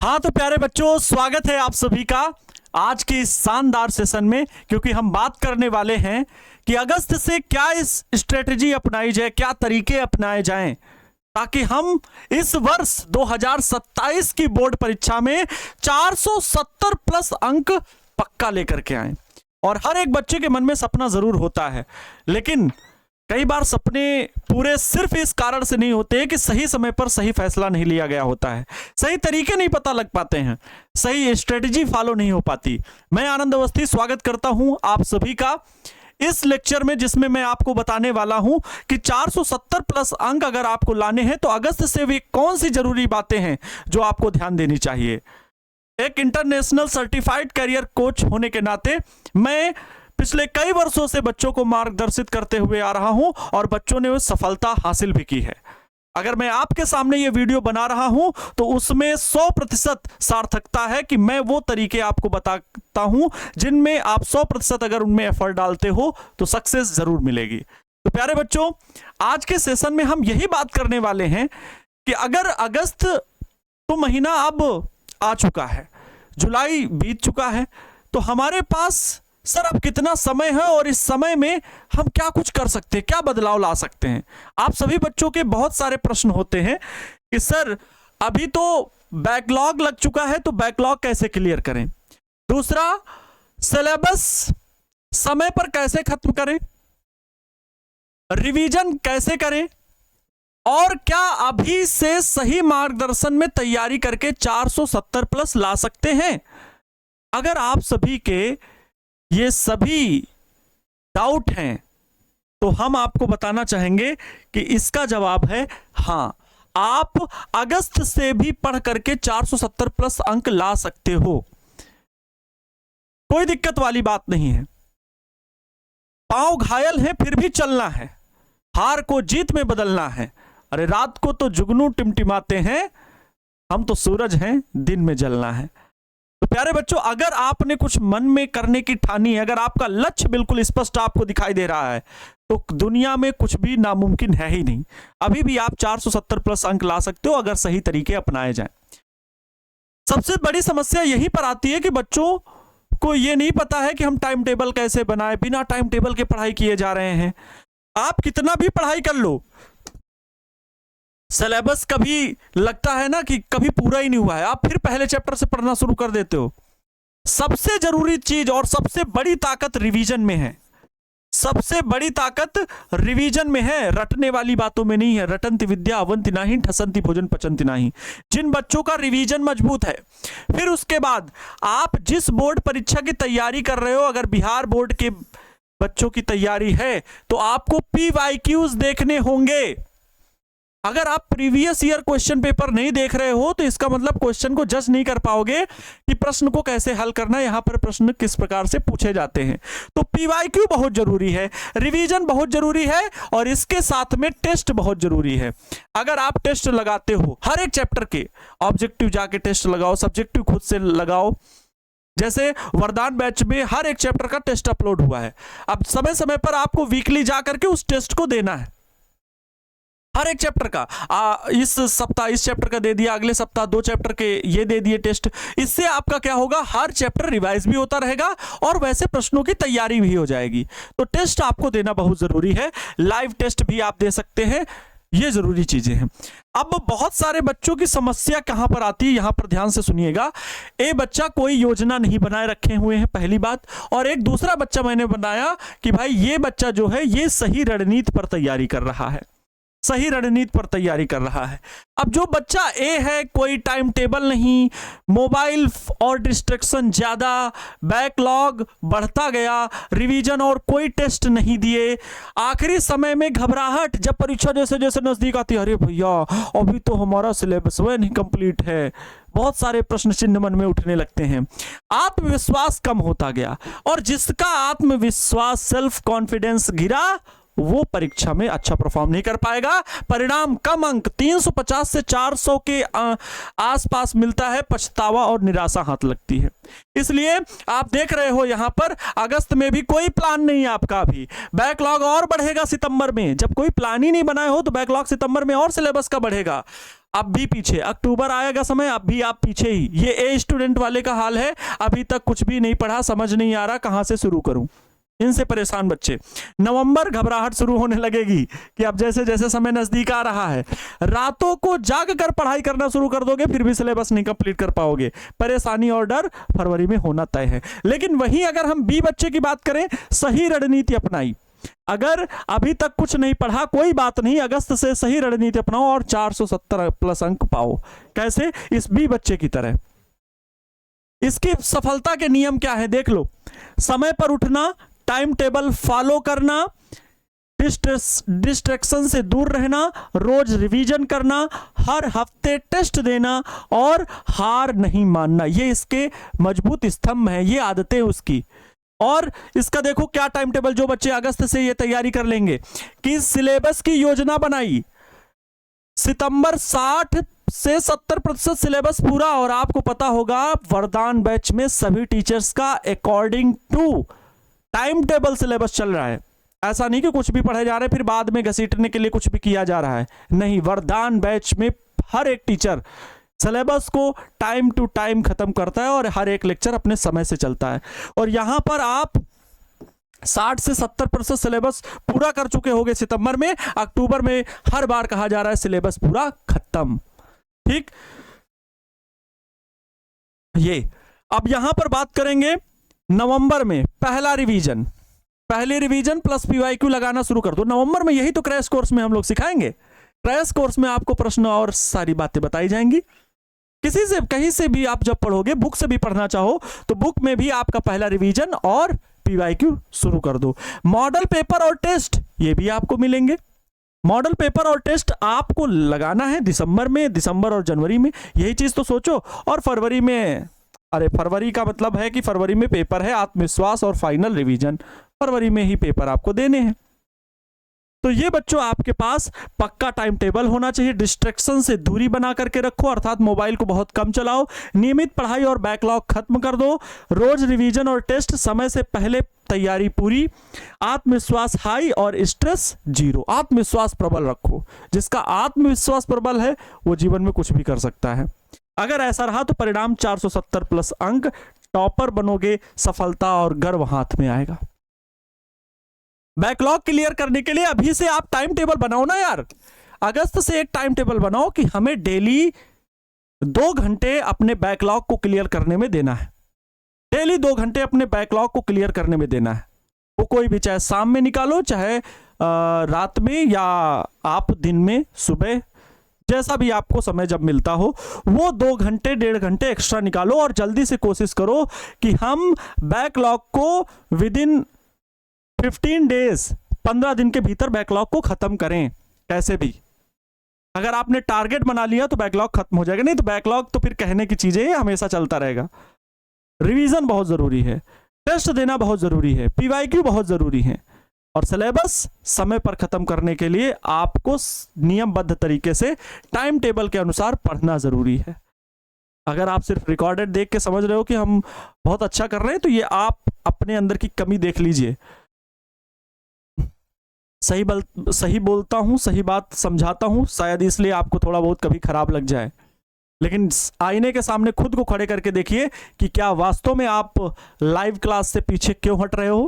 हाँ तो प्यारे बच्चों, स्वागत है आप सभी का आज के इस शानदार सेशन में, क्योंकि हम बात करने वाले हैं कि अगस्त से क्या इस स्ट्रेटजी अपनाई जाए, क्या तरीके अपनाए जाएं ताकि हम इस वर्ष 2027 की बोर्ड परीक्षा में 470 प्लस अंक पक्का लेकर के आए। और हर एक बच्चे के मन में सपना जरूर होता है, लेकिन कई बार सपने पूरे सिर्फ इस कारण से नहीं होते कि सही समय पर सही फैसला नहीं लिया गया होता है, सही तरीके नहीं पता लग पाते हैं, सही स्ट्रेटजी फॉलो नहीं हो पाती। मैं आनंद अवस्थी स्वागत करता हूं आप सभी का इस लेक्चर में, जिसमें मैं आपको बताने वाला हूं कि 470 प्लस अंक अगर आपको लाने हैं तो अगस्त से भी कौन सी जरूरी बातें हैं जो आपको ध्यान देनी चाहिए। एक इंटरनेशनल सर्टिफाइड करियर कोच होने के नाते मैं पिछले कई वर्षों से बच्चों को मार्गदर्शित करते हुए आ रहा हूं और बच्चों ने सफलता हासिल भी की है। अगर मैं आपके सामने ये वीडियो बना रहा हूं तो उसमें 100% सार्थकता है कि मैं वो तरीके आपको बताता हूं जिनमें आप 100% अगर उनमें एफर्ट डालते हो तो सक्सेस जरूर मिलेगी। तो प्यारे बच्चों, आज के सेशन में हम यही बात करने वाले हैं कि अगर अगस्त तो महीना अब आ चुका है, जुलाई बीत चुका है, तो हमारे पास सर अब कितना समय है और इस समय में हम क्या कुछ कर सकते हैं, क्या बदलाव ला सकते हैं। आप सभी बच्चों के बहुत सारे प्रश्न होते हैं कि सर अभी तो बैकलॉग लग चुका है, तो बैकलॉग कैसे क्लियर करें। दूसरा, सिलेबस समय पर कैसे खत्म करें, रिवीजन कैसे करें, और क्या अभी से सही मार्गदर्शन में तैयारी करके 470 प्लस ला सकते हैं। अगर आप सभी के ये सभी डाउट हैं तो हम आपको बताना चाहेंगे कि इसका जवाब है हां, आप अगस्त से भी पढ़ करके 470 प्लस अंक ला सकते हो, कोई दिक्कत वाली बात नहीं है। पांव घायल है फिर भी चलना है, हार को जीत में बदलना है। अरे रात को तो जुगनू टिमटिमाते हैं, हम तो सूरज हैं, दिन में जलना है। तो प्यारे बच्चों, अगर आपने कुछ मन में करने की ठानी है, अगर आपका लक्ष्य बिल्कुल स्पष्ट आपको दिखाई दे रहा है, तो दुनिया में कुछ भी नामुमकिन है ही नहीं। अभी भी आप 470 प्लस अंक ला सकते हो अगर सही तरीके अपनाए जाएं। सबसे बड़ी समस्या यहीं पर आती है कि बच्चों को यह नहीं पता है कि हम टाइम टेबल कैसे बनाएं। बिना टाइम टेबल के पढ़ाई किए जा रहे हैं। आप कितना भी पढ़ाई कर लो, सिलेबस कभी लगता है ना कि कभी पूरा ही नहीं हुआ है, आप फिर पहले चैप्टर से पढ़ना शुरू कर देते हो। सबसे जरूरी चीज और सबसे बड़ी ताकत रिवीजन में है, सबसे बड़ी ताकत रिवीजन में है, रटने वाली बातों में नहीं है। रटंति विद्या अवंति नाही, ठसंति भोजन पचंति नाही। जिन बच्चों का रिवीजन मजबूत है, फिर उसके बाद आप जिस बोर्ड परीक्षा की तैयारी कर रहे हो, अगर बिहार बोर्ड के बच्चों की तैयारी है तो आपको PYQs देखने होंगे। अगर आप प्रीवियस ईयर क्वेश्चन पेपर नहीं देख रहे हो तो इसका मतलब क्वेश्चन को जज नहीं कर पाओगे कि प्रश्न को कैसे हल करना है, यहां पर प्रश्न किस प्रकार से पूछे जाते हैं। तो PYQ बहुत जरूरी है, रिवीजन बहुत जरूरी है, और इसके साथ में टेस्ट बहुत जरूरी है। अगर आप टेस्ट लगाते हो हर एक चैप्टर के, ऑब्जेक्टिव जाके टेस्ट लगाओ, सब्जेक्टिव खुद से लगाओ। जैसे वरदान बैच में हर एक चैप्टर का टेस्ट अपलोड हुआ है, अब समय समय पर आपको वीकली जाकर के उस टेस्ट को देना है। हर एक चैप्टर का इस सप्ताह इस चैप्टर का दे दिया, अगले सप्ताह 2 चैप्टर के ये दे दिए टेस्ट। इससे आपका क्या होगा, हर चैप्टर रिवाइज भी होता रहेगा और वैसे प्रश्नों की तैयारी भी हो जाएगी। तो टेस्ट आपको देना बहुत जरूरी है, लाइव टेस्ट भी आप दे सकते हैं, ये जरूरी चीजें हैं। अब बहुत सारे बच्चों की समस्या कहां पर आती है, यहां पर ध्यान से सुनिएगा। एक बच्चा कोई योजना नहीं बनाए रखे हुए हैं, पहली बात, और एक दूसरा बच्चा मैंने बनाया कि भाई ये बच्चा जो है ये सही रणनीति पर तैयारी कर रहा है, सही रणनीति पर तैयारी कर रहा है। अब जो बच्चा ए है, कोई टाइम टेबल नहीं, मोबाइल और डिस्ट्रैक्शन ज्यादा, बैकलॉग बढ़ता गया, रिवीजन और कोई टेस्ट नहीं दिए, आखिरी समय में घबराहट, जब परीक्षा जैसे जैसे नजदीक आती है, अरे भैया अभी तो हमारा सिलेबस वह नहीं कंप्लीट है, बहुत सारे प्रश्न चिन्ह मन में उठने लगते हैं, आत्मविश्वास कम होता गया, और जिसका आत्मविश्वास सेल्फ कॉन्फिडेंस गिरा वो परीक्षा में अच्छा परफॉर्म नहीं कर पाएगा। परिणाम कम अंक 350 से 400 के आसपास मिलता है, पछतावा और निराशा हाथ लगती है। इसलिए आप देख रहे हो यहां पर अगस्त में भी कोई प्लान नहीं है आपका, अभी बैकलॉग और बढ़ेगा सितंबर में। जब कोई प्लान ही नहीं बनाए हो तो बैकलॉग सितंबर में और सिलेबस का बढ़ेगा। अब भी पीछे, अक्टूबर आएगा समय, अब भी आप पीछे ही। ये ए स्टूडेंट वाले का हाल है, अभी तक कुछ भी नहीं पढ़ा, समझ नहीं आ रहा कहां से शुरू करूं। इनसे परेशान बच्चे। नवंबर घबराहट शुरू होने लगेगी कि अब जैसे जैसे समय नजदीक आ रहा है, रातों को जाग कर पढ़ाई करना शुरू कर दोगे, फिर भी सिलेबस नहीं कंप्लीट कर पाओगे। परेशानी और डर फरवरी में होना तय है। लेकिन वहीं अगर हम बी बच्चे की बात करें, सही रणनीति अपनाई। अगर अभी तक कुछ नहीं पढ़ा, कोई बात नहीं, अगस्त से सही रणनीति अपनाओ और 470 प्लस अंक पाओ। कैसे? इस बी बच्चे की तरह। इसकी सफलता के नियम क्या है देख लो। समय पर उठना, टाइम टेबल फॉलो करना, डिस्ट्रैक्शन से दूर रहना, रोज रिवीजन करना, हर हफ्ते टेस्ट देना और हार नहीं मानना। ये इसके मजबूत स्तंभ हैं, ये आदतें उसकी। और इसका देखो क्या टाइम टेबल, जो बच्चे अगस्त से ये तैयारी कर लेंगे कि सिलेबस की योजना बनाई, सितंबर 60 से 70% सिलेबस पूरा। और आपको पता होगा वरदान बैच में सभी टीचर्स का according to time table syllabus चल रहा है। ऐसा नहीं कि कुछ भी पढ़े जा रहे फिर बाद में घसीटने के लिए कुछ भी किया जा रहा है, नहीं। वरदान बैच में हर एक टीचर सिलेबस को टाइम टू टाइम खत्म करता है और हर एक लेक्चर अपने समय से चलता है। और यहां पर आप 60 से 70% सिलेबस पूरा कर चुके होंगे सितंबर में। अक्टूबर में हर बार कहा जा रहा है सिलेबस पूरा खत्म। ठीक, ये अब यहां पर बात करेंगे नवंबर में पहला रिवीजन, पहले रिवीजन प्लस पीवाईक्यू लगाना शुरू कर दो। नवंबर में यही तो क्रैश कोर्स में हम लोग सिखाएंगे। क्रैश कोर्स में आपको प्रश्न और सारी बातें बताई जाएंगी। किसी से कहीं से भी आप जब पढ़ोगे, बुक से भी पढ़ना चाहो तो बुक में भी आपका पहला रिवीजन और पीवाईक्यू शुरू कर दो। मॉडल पेपर और टेस्ट ये भी आपको मिलेंगे। मॉडल पेपर और टेस्ट आपको लगाना है दिसंबर में, दिसंबर और जनवरी में, यही चीज तो सोचो। और फरवरी में, अरे फरवरी का मतलब है कि फरवरी में पेपर है आत्मविश्वास और फाइनल रिवीजन, फरवरी में ही पेपर आपको देने हैं। तो ये बच्चों आपके पास पक्का टाइम टेबल होना चाहिए। डिस्ट्रैक्शन से दूरी बना करके रखो, अर्थात मोबाइल को बहुत कम चलाओ। नियमित पढ़ाई और बैकलॉग खत्म कर दो। रोज रिवीजन और टेस्ट समय से पहले तैयारी पूरी। आत्मविश्वास हाई और स्ट्रेस जीरो। आत्मविश्वास प्रबल रखो। जिसका आत्मविश्वास प्रबल है वो जीवन में कुछ भी कर सकता है। अगर ऐसा रहा तो परिणाम 470 प्लस अंक, टॉपर बनोगे, सफलता और गर्व हाथ में आएगा। बैकलॉग क्लियर करने के लिए अभी से आप टाइम टेबल बनाओ ना यार। अगस्त से एक टाइम टेबल बनाओ कि हमें डेली 2 घंटे अपने बैकलॉग को क्लियर करने में देना है। डेली 2 घंटे अपने बैकलॉग को क्लियर करने में देना है। वो कोई भी, चाहे शाम में निकालो, चाहे रात में, या आप दिन में, सुबह, जैसा भी आपको समय जब मिलता हो, वो 2 घंटे 1.5 घंटे एक्स्ट्रा निकालो और जल्दी से कोशिश करो कि हम बैकलॉग को विदिन 15 डेज, 15 दिन के भीतर बैकलॉग को खत्म करें। कैसे भी अगर आपने टारगेट बना लिया तो बैकलॉग खत्म हो जाएगा, नहीं तो बैकलॉग तो फिर कहने की चीजें हमेशा चलता रहेगा। रिवीजन बहुत जरूरी है, टेस्ट देना बहुत जरूरी है, पीवाईक्यू बहुत जरूरी है, और सिलेबस समय पर खत्म करने के लिए आपको नियमबद्ध तरीके से टाइम टेबल के अनुसार पढ़ना जरूरी है। अगर आप सिर्फ रिकॉर्डेड देख के समझ रहे हो कि हम बहुत अच्छा कर रहे हैं, तो ये आप अपने अंदर की कमी देख लीजिए। सही बोलता हूं, सही बात समझाता हूं, शायद इसलिए आपको थोड़ा बहुत कभी खराब लग जाए, लेकिन आईने के सामने खुद को खड़े करके देखिए कि क्या वास्तव में आप लाइव क्लास से पीछे क्यों हट रहे हो।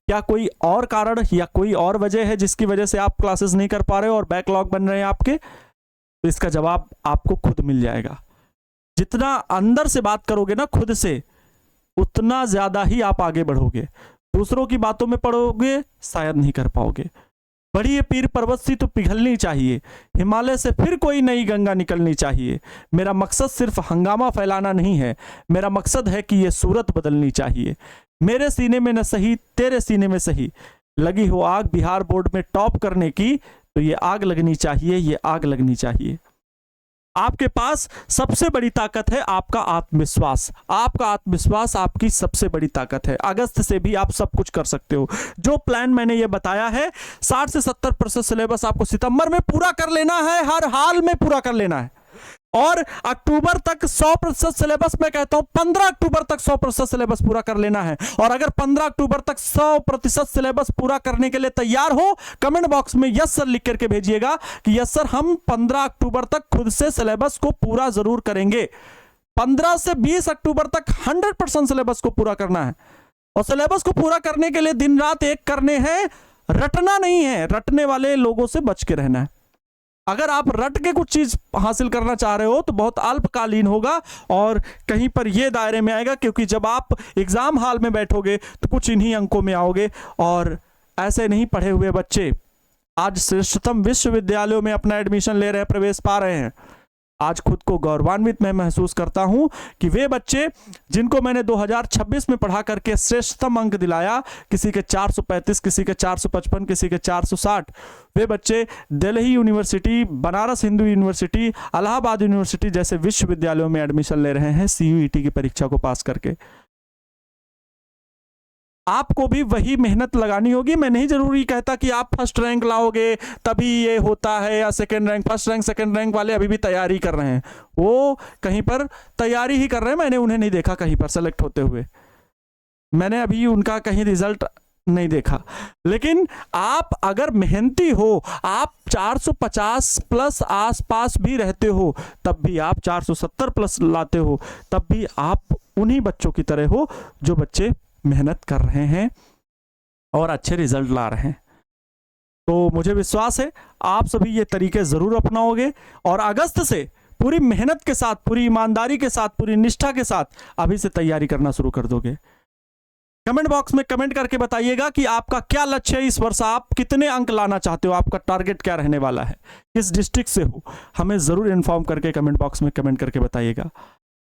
क्या कोई और कारण या कोई और वजह है जिसकी वजह से आप क्लासेस नहीं कर पा रहे हो और बैकलॉग बन रहे हैं आपके? तो इसका जवाब आपको खुद मिल जाएगा। जितना अंदर से बात करोगे ना खुद से, उतना ज्यादा ही आप आगे बढ़ोगे। दूसरों की बातों में पड़ोगे, शायद नहीं कर पाओगे। बड़ी पीर पर्वत सी तो पिघलनी चाहिए, हिमालय से फिर कोई नई गंगा निकलनी चाहिए। मेरा मकसद सिर्फ हंगामा फैलाना नहीं है, मेरा मकसद है कि ये सूरत बदलनी चाहिए। मेरे सीने में न सही, तेरे सीने में सही, लगी हो आग बिहार बोर्ड में टॉप करने की, तो ये आग लगनी चाहिए, ये आग लगनी चाहिए। आपके पास सबसे बड़ी ताकत है आपका आत्मविश्वास। आपका आत्मविश्वास आपकी सबसे बड़ी ताकत है। अगस्त से भी आप सब कुछ कर सकते हो। जो प्लान मैंने ये बताया है, 60 से 70% सिलेबस आपको सितंबर में पूरा कर लेना है, हर हाल में पूरा कर लेना है। और अक्टूबर तक 100% सिलेबस, मैं कहता हूं 15 अक्टूबर तक 100% सिलेबस पूरा कर लेना है। और अगर 15 अक्टूबर तक 100% सिलेबस पूरा करने के लिए तैयार हो, कमेंट बॉक्स में यस सर लिख करके भेजिएगा कि यस सर हम 15 अक्टूबर तक खुद से सिलेबस को पूरा जरूर करेंगे। 15 से 20 अक्टूबर तक 100% सिलेबस को पूरा करना है। और सिलेबस को पूरा करने के लिए दिन रात एक करने हैं, रटना नहीं है। रटने वाले लोगों से बच के रहना है। अगर आप रट के कुछ चीज हासिल करना चाह रहे हो तो बहुत अल्पकालीन होगा और कहीं पर यह दायरे में आएगा, क्योंकि जब आप एग्जाम हॉल में बैठोगे तो कुछ इन्हीं अंकों में आओगे। और ऐसे नहीं पढ़े हुए बच्चे आज श्रेष्ठतम विश्वविद्यालयों में अपना एडमिशन ले रहे हैं, प्रवेश पा रहे हैं। आज खुद को गौरवान्वित मैं महसूस करता हूं कि वे बच्चे जिनको मैंने 2026 में पढ़ा करके श्रेष्ठतम अंक दिलाया, किसी के 435, किसी के 455, किसी के 460, वे बच्चे Delhi university, Banaras Hindu university, Allahabad university जैसे विश्वविद्यालयों में एडमिशन ले रहे हैं CUET की परीक्षा को पास करके। आपको भी वही मेहनत लगानी होगी। मैं नहीं जरूरी कहता कि आप फर्स्ट रैंक लाओगे तभी ये होता है, या second rank. First rank second rank वाले अभी भी तैयारी कर रहे हैं, वो कहीं पर तैयारी ही कर रहे हैं। मैंने उन्हें नहीं देखा कहीं पर सेलेक्ट होते हुए, मैंने अभी उनका कहीं रिजल्ट नहीं देखा। लेकिन आप अगर मेहनती हो, आप 450 प्लस आसपास भी रहते हो, तब भी आप 470 प्लस लाते हो, तब भी आप उन्हीं बच्चों की तरह हो जो बच्चे मेहनत कर रहे हैं और अच्छे रिजल्ट ला रहे हैं। तो मुझे विश्वास है आप सभी ये तरीके जरूर अपनाओगे और अगस्त से पूरी मेहनत के साथ, पूरी ईमानदारी के साथ, पूरी निष्ठा के साथ अभी से तैयारी करना शुरू कर दोगे। कमेंट बॉक्स में कमेंट करके बताइएगा कि आपका क्या लक्ष्य है इस वर्ष, आप कितने अंक लाना चाहते हो, आपका टारगेट क्या रहने वाला है, किस डिस्ट्रिक्ट से हो, हमें जरूर इन्फॉर्म करके कमेंट बॉक्स में कमेंट करके बताइएगा।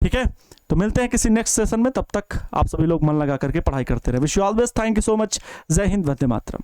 ठीक है, तो मिलते हैं किसी नेक्स्ट सेशन में। तब तक आप सभी लोग मन लगा करके पढ़ाई करते रहे। Wish you all the best. Thank you so much. जय हिंद, वंदे मातरम।